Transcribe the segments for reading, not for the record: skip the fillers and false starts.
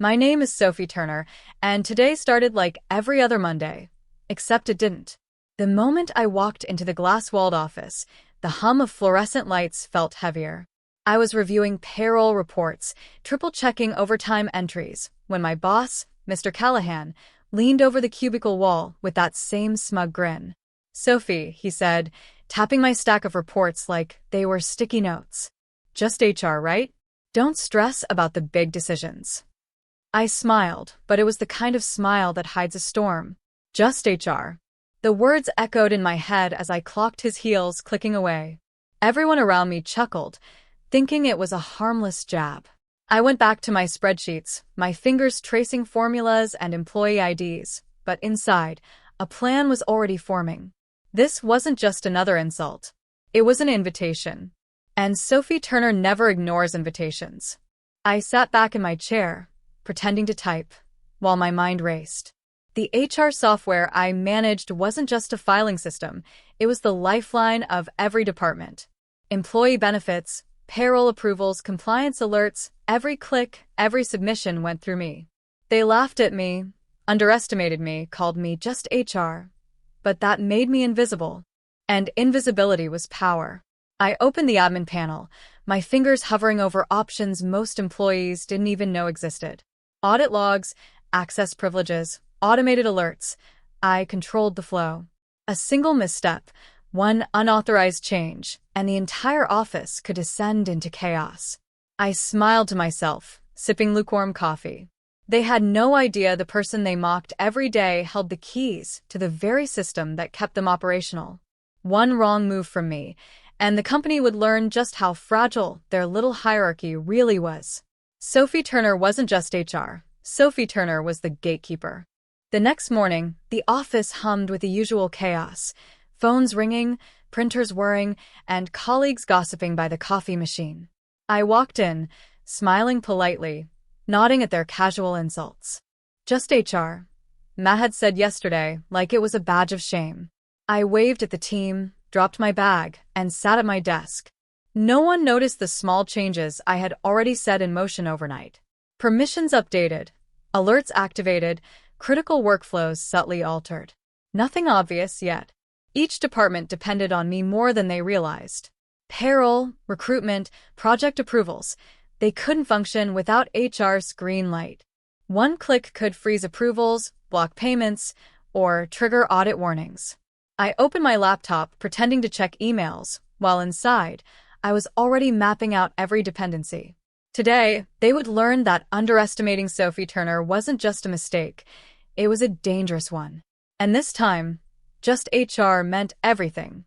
My name is Sophie Turner, and today started like every other Monday. Except it didn't. The moment I walked into the glass-walled office, the hum of fluorescent lights felt heavier. I was reviewing payroll reports, triple-checking overtime entries, when my boss, Mr. Callahan, leaned over the cubicle wall with that same smug grin. "Sophie," he said, tapping my stack of reports like they were sticky notes. "Just HR, right? Don't stress about the big decisions." I smiled, but it was the kind of smile that hides a storm. Just HR. The words echoed in my head as I clocked his heels clicking away. Everyone around me chuckled, thinking it was a harmless jab. I went back to my spreadsheets, my fingers tracing formulas and employee IDs, but inside, a plan was already forming. This wasn't just another insult. It was an invitation. And Sophie Turner never ignores invitations. I sat back in my chair, pretending to type, while my mind raced. The HR software I managed wasn't just a filing system, it was the lifeline of every department. Employee benefits, payroll approvals, compliance alerts, every click, every submission went through me. They laughed at me, underestimated me, called me just HR. But that made me invisible. And invisibility was power. I opened the admin panel, my fingers hovering over options most employees didn't even know existed. Audit logs, access privileges, automated alerts. I controlled the flow. A single misstep, one unauthorized change, and the entire office could descend into chaos. I smiled to myself, sipping lukewarm coffee. They had no idea the person they mocked every day held the keys to the very system that kept them operational. One wrong move from me, and the company would learn just how fragile their little hierarchy really was. Sophie Turner wasn't just HR. Sophie Turner was the gatekeeper. The next morning, the office hummed with the usual chaos. Phones ringing, printers whirring, and colleagues gossiping by the coffee machine. I walked in, smiling politely, nodding at their casual insults. Just HR, Matt had said yesterday, like it was a badge of shame. I waved at the team, dropped my bag, and sat at my desk. No one noticed the small changes I had already set in motion overnight. Permissions updated, alerts activated, critical workflows subtly altered. Nothing obvious yet. Each department depended on me more than they realized. Payroll, recruitment, project approvals. They couldn't function without HR's green light. One click could freeze approvals, block payments, or trigger audit warnings. I opened my laptop, pretending to check emails, while inside, I was already mapping out every dependency. Today, they would learn that underestimating Sophie Turner wasn't just a mistake, it was a dangerous one. And this time, just HR meant everything.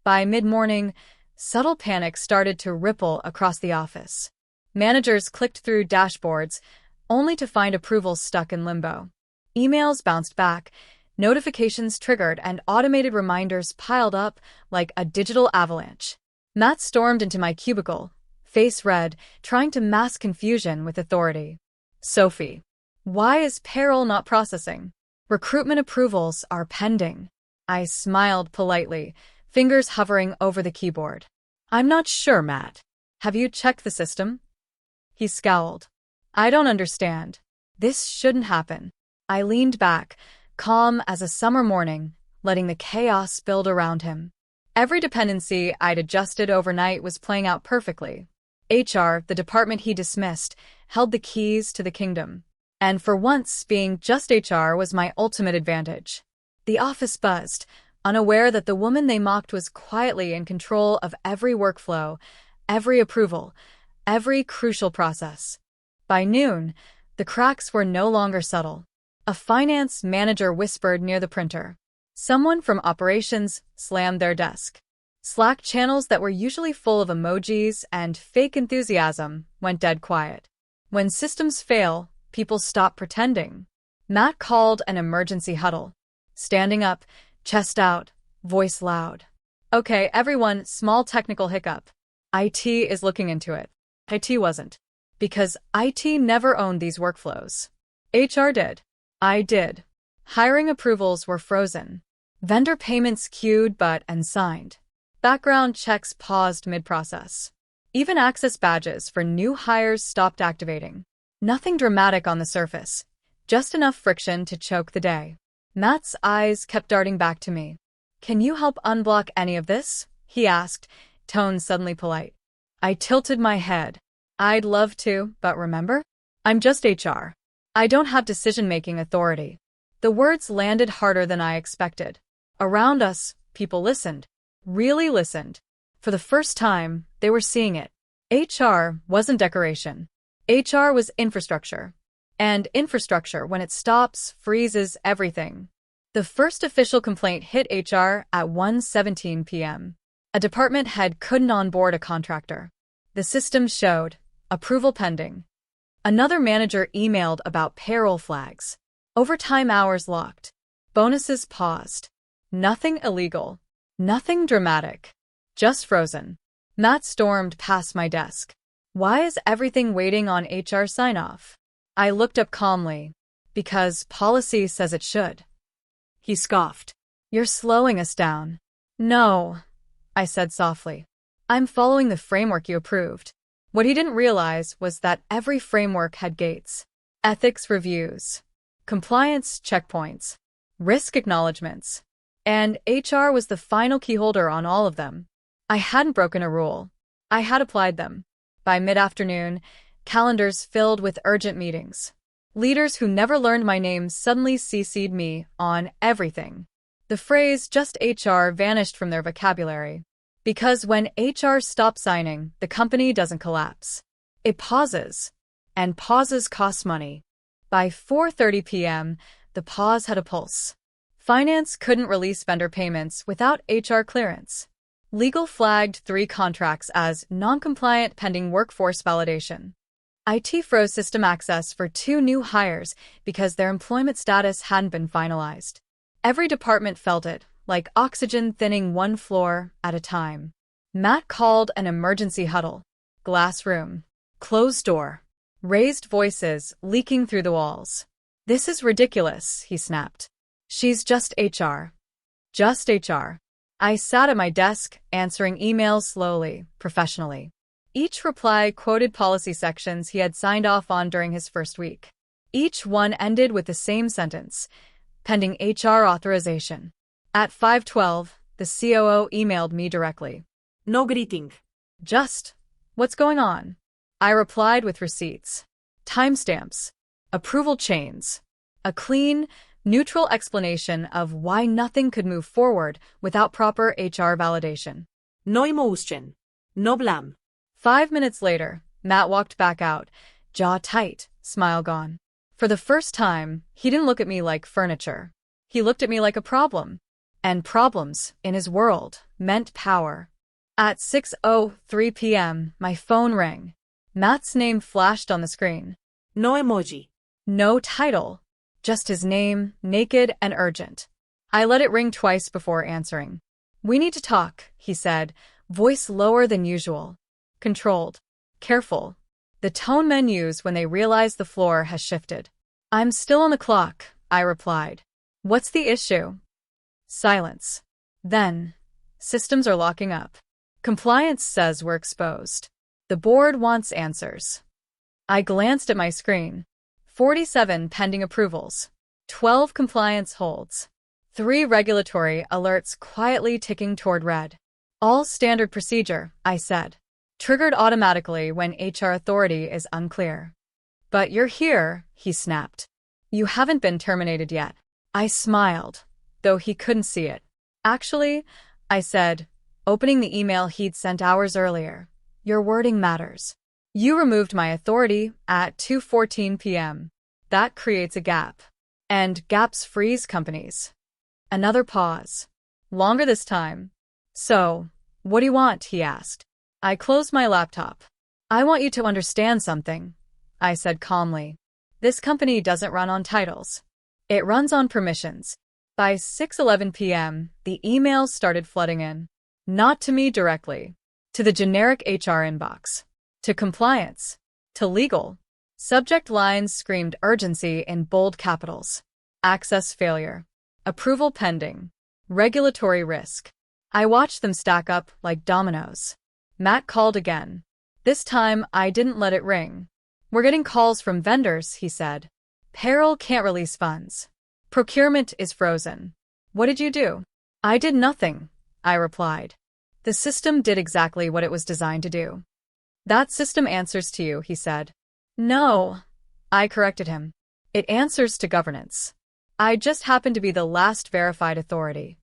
By mid-morning, subtle panic started to ripple across the office. Managers clicked through dashboards, only to find approvals stuck in limbo. Emails bounced back, notifications triggered, and automated reminders piled up like a digital avalanche. Matt stormed into my cubicle, face red, trying to mask confusion with authority. "Sophie, why is payroll not processing? Recruitment approvals are pending." I smiled politely, fingers hovering over the keyboard. "I'm not sure, Matt. Have you checked the system?" He scowled. "I don't understand. This shouldn't happen." I leaned back, calm as a summer morning, letting the chaos build around him. Every dependency I'd adjusted overnight was playing out perfectly. HR, the department he dismissed, held the keys to the kingdom. And for once, being just HR was my ultimate advantage. The office buzzed, unaware that the woman they mocked was quietly in control of every workflow, every approval, every crucial process. By noon, the cracks were no longer subtle. A finance manager whispered near the printer. Someone from operations slammed their desk. Slack channels that were usually full of emojis and fake enthusiasm went dead quiet. When systems fail, people stop pretending. Matt called an emergency huddle. Standing up, chest out, voice loud. "Okay, everyone, small technical hiccup. IT is looking into it." IT wasn't. Because IT never owned these workflows. HR did. I did. Hiring approvals were frozen. Vendor payments queued but unsigned. Background checks paused mid-process. Even access badges for new hires stopped activating. Nothing dramatic on the surface, just enough friction to choke the day. Matt's eyes kept darting back to me. "Can you help unblock any of this?" he asked, tone suddenly polite. I tilted my head. "I'd love to, but remember? I'm just HR. I don't have decision-making authority." The words landed harder than I expected. Around us, people listened. Really listened. For the first time, they were seeing it. HR wasn't decoration. HR was infrastructure. And infrastructure, when it stops, freezes everything. The first official complaint hit HR at 1:17 p.m. A department head couldn't onboard a contractor. The system showed approval pending. Another manager emailed about payroll flags. Overtime hours locked. Bonuses paused. Nothing illegal. Nothing dramatic. Just frozen. Matt stormed past my desk. "Why is everything waiting on HR sign-off?" I looked up calmly. "Because policy says it should." He scoffed. "You're slowing us down." "No," I said softly. "I'm following the framework you approved." What he didn't realize was that every framework had gates. Ethics reviews. Compliance checkpoints. Risk acknowledgements. And HR was the final keyholder on all of them. I hadn't broken a rule. I had applied them. By mid-afternoon, calendars filled with urgent meetings. Leaders who never learned my name suddenly CC'd me on everything. The phrase "just HR" vanished from their vocabulary. Because when HR stops signing, the company doesn't collapse. It pauses. And pauses cost money. By 4:30 p.m., the pause had a pulse. Finance couldn't release vendor payments without HR clearance. Legal flagged 3 contracts as non-compliant pending workforce validation. IT froze system access for 2 new hires because their employment status hadn't been finalized. Every department felt it, like oxygen thinning one floor at a time. Matt called an emergency huddle. Glass room. Closed door. Raised voices leaking through the walls. "This is ridiculous," he snapped. "She's just HR. Just HR." I sat at my desk, answering emails slowly, professionally. Each reply quoted policy sections he had signed off on during his first week. Each one ended with the same sentence: pending HR authorization. At 5:12, the COO emailed me directly. "No greeting. Just, what's going on?" I replied with receipts, timestamps, approval chains, a clean, neutral explanation of why nothing could move forward without proper HR validation. "No emotion. No blame." 5 minutes later, Matt walked back out, jaw tight, smile gone. For the first time, he didn't look at me like furniture. He looked at me like a problem. And problems, in his world, meant power. At 6:03 p.m., my phone rang. Matt's name flashed on the screen. No emoji. No title. Just his name, naked and urgent. I let it ring twice before answering. "We need to talk," he said, voice lower than usual. Controlled. Careful. The tone men use when they realize the floor has shifted. "I'm still on the clock," I replied. "What's the issue?" Silence. Then, "Systems are locking up. Compliance says we're exposed. The board wants answers." I glanced at my screen. 47 pending approvals. 12 compliance holds. 3 regulatory alerts quietly ticking toward red. "All standard procedure," I said. "Triggered automatically when HR authority is unclear." "But you're here," he snapped. "You haven't been terminated yet." I smiled, though he couldn't see it. "Actually," I said, opening the email he'd sent hours earlier, "your wording matters. You removed my authority at 2:14 p.m. That creates a gap. And gaps freeze companies." Another pause. Longer this time. "So, what do you want?" he asked. I closed my laptop. "I want you to understand something," I said calmly. "This company doesn't run on titles. It runs on permissions." By 6:11 p.m., the emails started flooding in. Not to me directly. To the generic HR inbox. To compliance. To legal. Subject lines screamed urgency in bold capitals. Access failure. Approval pending. Regulatory risk. I watched them stack up like dominoes. Matt called again. This time, I didn't let it ring. We're getting calls from vendors, he said. Payroll can't release funds. Procurement is frozen. What did you do? I did nothing, I replied. The system did exactly what it was designed to do. That system answers to you, he said. No, I corrected him. It answers to governance. I just happen to be the last verified authority.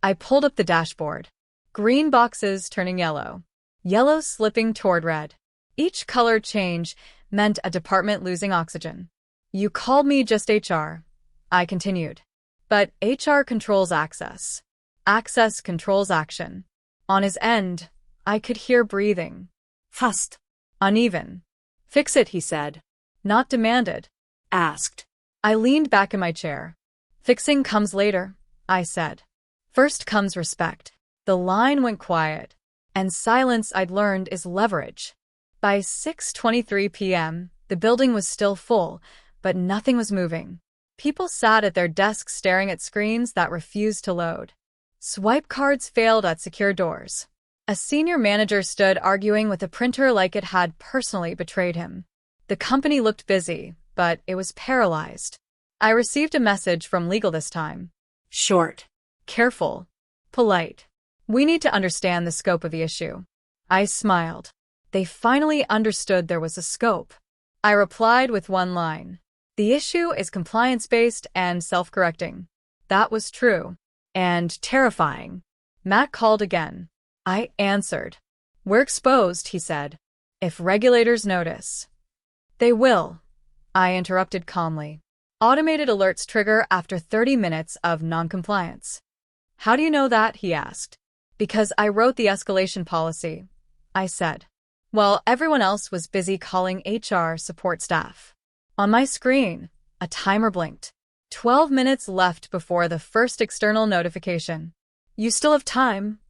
I pulled up the dashboard. Green boxes turning yellow. Yellow slipping toward red. Each color change meant a department losing oxygen. You called me just HR, I continued. But HR controls access. Access controls action. On his end, I could hear breathing. Fast. Uneven. Fix it, he said. Not demanded. Asked. I leaned back in my chair. Fixing comes later, I said. First comes respect. The line went quiet. And silence, I'd learned, is leverage. By 6:23 p.m., the building was still full, but nothing was moving. People sat at their desks staring at screens that refused to load. Swipe cards failed at secure doors. A senior manager stood arguing with a printer like it had personally betrayed him. The company looked busy, but it was paralyzed. I received a message from legal this time. Short. Careful. Polite. We need to understand the scope of the issue. I smiled. They finally understood there was a scope. I replied with one line. The issue is compliance-based and self-correcting. That was true. And terrifying. Matt called again. I answered. We're exposed, he said. If regulators notice. They will, I interrupted calmly. Automated alerts trigger after 30 minutes of noncompliance. How do you know that? He asked. Because I wrote the escalation policy, I said. While everyone else was busy calling HR support staff. On my screen, a timer blinked. 12 minutes left before the first external notification. You still have time,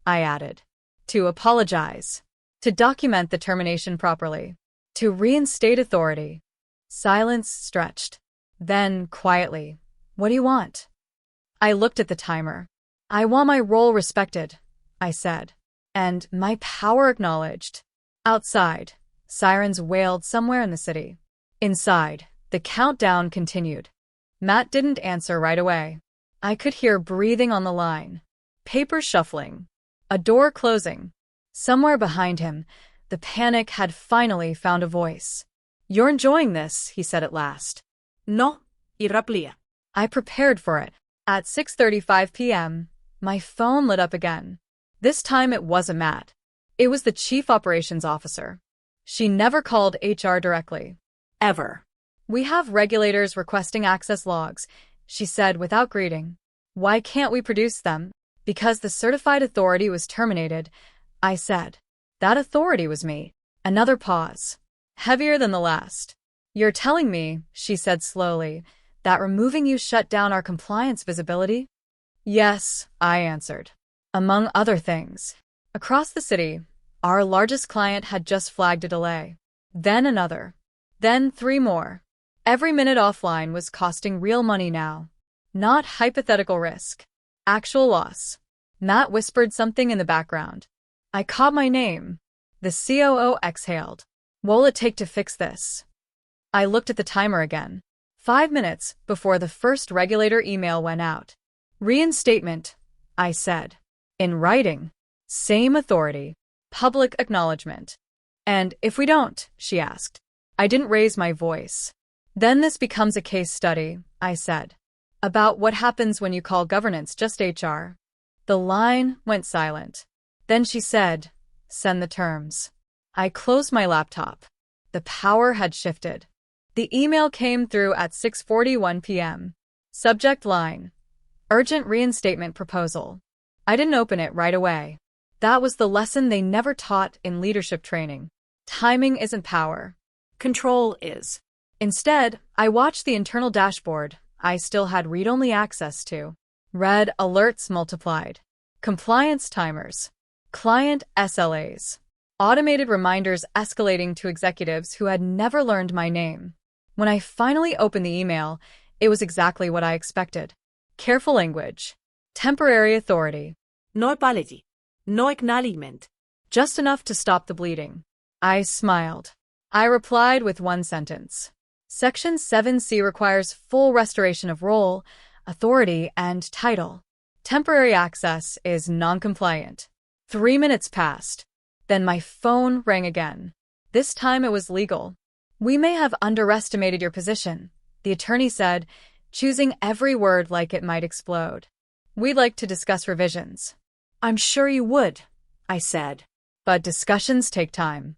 I added. To apologize. To document the termination properly. To reinstate authority. Silence stretched. Then, quietly, what do you want? I looked at the timer. I want my role respected, I said. And my power acknowledged. Outside, sirens wailed somewhere in the city. Inside, the countdown continued. Matt didn't answer right away. I could hear breathing on the line. Papers shuffling. A door closing. Somewhere behind him, the panic had finally found a voice. You're enjoying this, he said at last. No, irraplia. I prepared for it. At 6:35 p.m., my phone lit up again. This time it wasn't Matt. It was the chief operations officer. She never called HR directly. Ever. We have regulators requesting access logs, she said without greeting. Why can't we produce them? Because the certified authority was terminated, I said. That authority was me. Another pause. Heavier than the last. You're telling me, she said slowly, that removing you shut down our compliance visibility? Yes, I answered. Among other things. Across the city, our largest client had just flagged a delay. Then another. Then 3 more. Every minute offline was costing real money now. Not hypothetical risk. Actual loss. Matt whispered something in the background. I caught my name. The COO exhaled. What'll it take to fix this? I looked at the timer again. 5 minutes before the first regulator email went out. Reinstatement, I said. In writing. Same authority. Public acknowledgement. And if we don't, she asked. I didn't raise my voice. Then this becomes a case study, I said. About what happens when you call governance just HR. The line went silent. Then she said, send the terms. I closed my laptop. The power had shifted. The email came through at 6:41 p.m. Subject line. Urgent reinstatement proposal. I didn't open it right away. That was the lesson they never taught in leadership training. Timing isn't power. Control is. Instead, I watched the internal dashboard I still had read-only access to. Red alerts multiplied. Compliance timers. Client SLAs. Automated reminders escalating to executives who had never learned my name. When I finally opened the email, it was exactly what I expected. Careful language. Temporary authority. No apology. No acknowledgement. Just enough to stop the bleeding. I smiled. I replied with one sentence. Section 7C requires full restoration of role, authority, and title. Temporary access is non-compliant. 3 minutes passed. Then my phone rang again. This time it was legal. We may have underestimated your position, the attorney said, choosing every word like it might explode. We'd like to discuss revisions. I'm sure you would, I said. But discussions take time.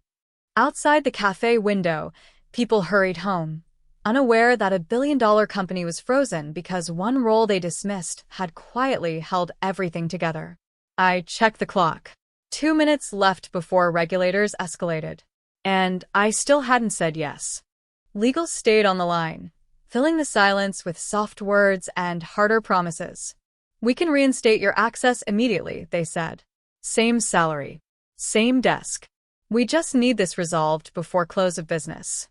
Outside the cafe window, people hurried home, unaware that a billion-dollar company was frozen because one role they dismissed had quietly held everything together. I checked the clock. 2 minutes left before regulators escalated. And I still hadn't said yes. Legal stayed on the line, filling the silence with soft words and harder promises. We can reinstate your access immediately, they said. Same salary. Same desk. We just need this resolved before close of business.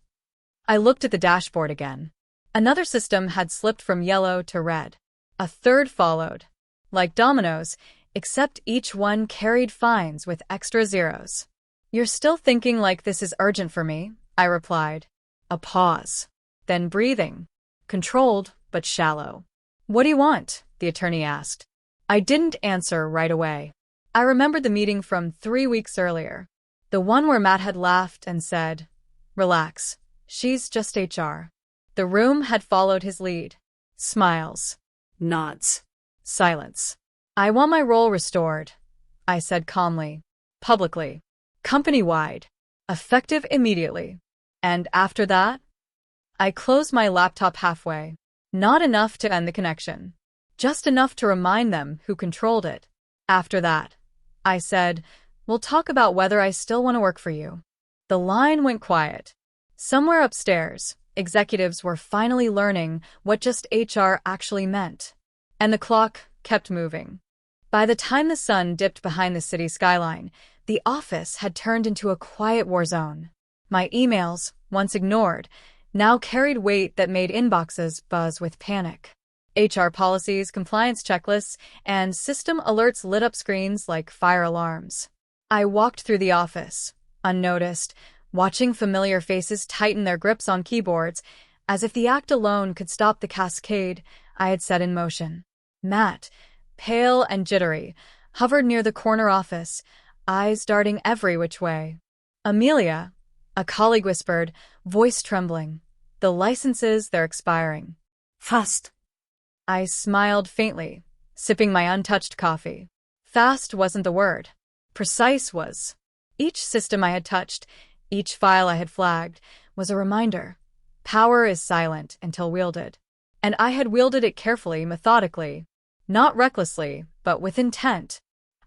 I looked at the dashboard again. Another system had slipped from yellow to red. A third followed. Like dominoes, except each one carried fines with extra zeros. You're still thinking like this is urgent for me, I replied. A pause. Then breathing. Controlled, but shallow. What do you want? The attorney asked. I didn't answer right away. I remembered the meeting from 3 weeks earlier. The one where Matt had laughed and said, "Relax, she's just HR." The room had followed his lead. Smiles. Nods. Silence. I want my role restored, I said calmly. Publicly. Company-wide. Effective immediately. And after that? I closed my laptop halfway. Not enough to end the connection. Just enough to remind them who controlled it. After that, I said, we'll talk about whether I still want to work for you. The line went quiet. Somewhere upstairs, executives were finally learning what just HR actually meant. And the clock kept moving. By the time the sun dipped behind the city skyline, the office had turned into a quiet war zone. My emails, once ignored, now carried weight that made inboxes buzz with panic. HR policies, compliance checklists, and system alerts lit up screens like fire alarms. I walked through the office, unnoticed, watching familiar faces tighten their grips on keyboards, as if the act alone could stop the cascade I had set in motion. Matt, pale and jittery, hovered near the corner office, eyes darting every which way. Amelia, a colleague whispered, voice trembling, the licenses, they're expiring. Fast. I smiled faintly, sipping my untouched coffee. Fast wasn't the word. Precise was. Each system I had touched, each file I had flagged, was a reminder. Power is silent until wielded. And I had wielded it carefully, methodically. Not recklessly, but with intent.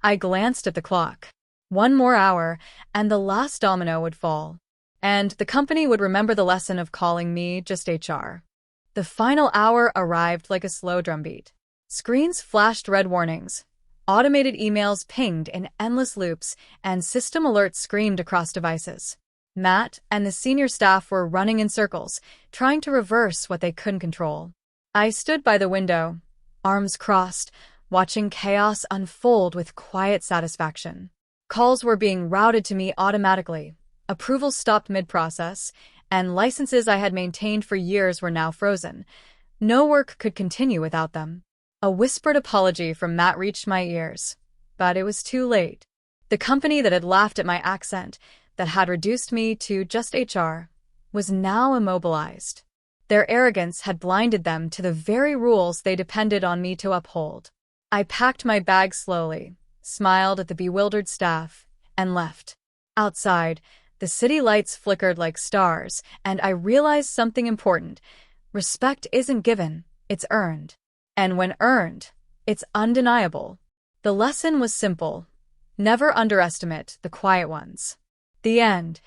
I glanced at the clock. 1 more hour, and the last domino would fall. And the company would remember the lesson of calling me just HR. The final hour arrived like a slow drumbeat. Screens flashed red warnings. Automated emails pinged in endless loops, and system alerts screamed across devices. Matt and the senior staff were running in circles, trying to reverse what they couldn't control. I stood by the window, arms crossed, watching chaos unfold with quiet satisfaction. Calls were being routed to me automatically. Approvals stopped mid-process, and licenses I had maintained for years were now frozen. No work could continue without them. A whispered apology from Matt reached my ears, but it was too late. The company that had laughed at my accent, that had reduced me to just HR, was now immobilized. Their arrogance had blinded them to the very rules they depended on me to uphold. I packed my bag slowly, smiled at the bewildered staff, and left. Outside, the city lights flickered like stars, and I realized something important. Respect isn't given, it's earned. And when earned, it's undeniable. The lesson was simple. Never underestimate the quiet ones. The end.